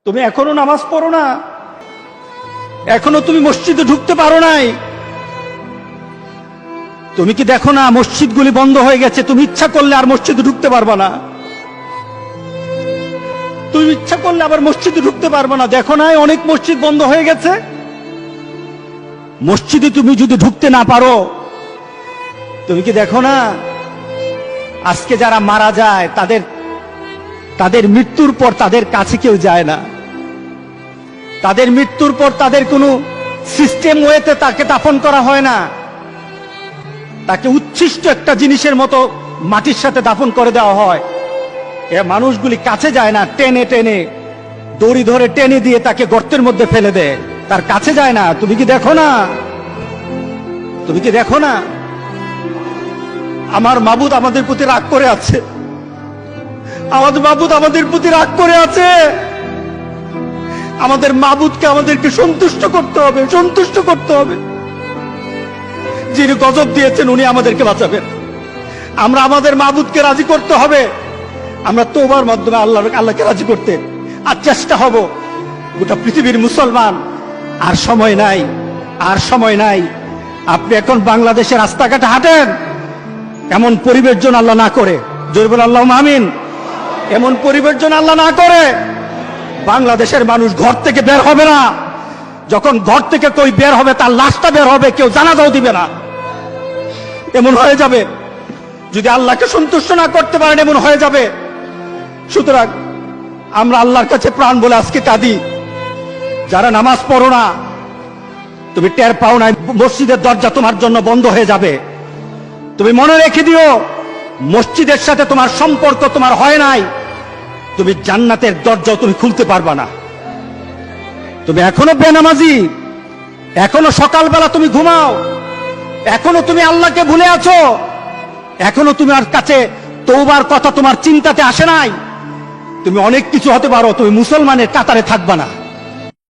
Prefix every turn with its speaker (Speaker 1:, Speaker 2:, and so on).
Speaker 1: তুমি এখনো নামাজ পড়ো না, এখনো তুমি মসজিদে ঢুকতে পারো নাই। তুমি কি দেখো না মসজিদগুলি বন্ধ হয়ে গেছে? তুমি ইচ্ছা করলে আর মসজিদে ঢুকতে পারবা না, তুমি ইচ্ছা করলে আবার মসজিদে ঢুকতে পারবা না। দেখো না অনেক মসজিদ বন্ধ হয়ে গেছে। মসজিদে তুমি যদি ঢুকতে না পারো, তুমি কি দেখো না আজকে যারা মারা যায় তাদের মৃত্যুর পর তাদের কাছে কেউ যায় না। তাদের মৃত্যুর পর তাদের কোনো সিস্টেম ওয়েতে তাকে দাফন করা হয় না, তাকে উচ্ছিষ্ট একটা জিনিসের মতো মাটির সাথে দাফন করে দেওয়া হয়। এ মানুষগুলি কাছে যায় না, টেনে টেনে দড়ি ধরে টেনে দিয়ে তাকে গর্তের মধ্যে ফেলে দেয়, তার কাছে যায় না। তুমি কি দেখো না? তুমি কি দেখো না আমার মাবুদ আমাদের প্রতি রাগ করে আছে? আমাদের মাবুদ আমাদের প্রতি রাগ করে আছে। আমাদের মাবুদকে আমাদেরকে সন্তুষ্ট করতে হবে, সন্তুষ্ট করতে হবে। যিনি গজব দিয়েছেন উনি আমাদেরকে বাঁচাবেন। আমরা আমাদের মাবুদকে রাজি করতে হবে। আমরা তওবার মাধ্যমে আল্লাহকে রাজি করতে আর চেষ্টা হব। গোটা পৃথিবীর মুসলমান, আর সময় নাই, আর সময় নাই। আপনি এখন বাংলাদেশের রাস্তাঘাটে হাঁটেন, এমন পরিবেশ যেন আল্লাহ না করে, জোরে বলে আল্লাহুম্মা আমিন। এমন পরিবেশ যেন আল্লাহ না করে বাংলাদেশের মানুষ ঘর থেকে বের হবে না। যখন ঘর থেকে কেউ বের হবে তার লাশটা বের হবে, কেউ জানাজাও দিবে না। এমন হয়ে যাবে যদি আল্লাহকে সন্তুষ্ট না করতে পারেন, এমন হয়ে যাবে। সুতরাং আমরা আল্লাহর কাছে প্রাণ বলে আজকে কাঁদি। যারা নামাজ পড়ো না, তুমি টের পাও না মসজিদের দরজা তোমার জন্য বন্ধ হয়ে যাবে। তুমি মনে রেখে দিও, মসজিদের সাথে তোমার সম্পর্ক তোমার হয় নাই, তুমি জান্নাতের দরজাও তুমি খুলতে পারবা না। তুমি এখনো বেনামাজি, এখনো সকালবেলা তুমি ঘুমাও, এখনো তুমি আল্লাহকে ভুলে আছো, এখনো তোমার কাছে তওবার কথা তোমার চিন্তাতে আসে নাই। তুমি অনেক কিছু হতে পারো, তুমি মুসলমানের কাতারে থাকবা না।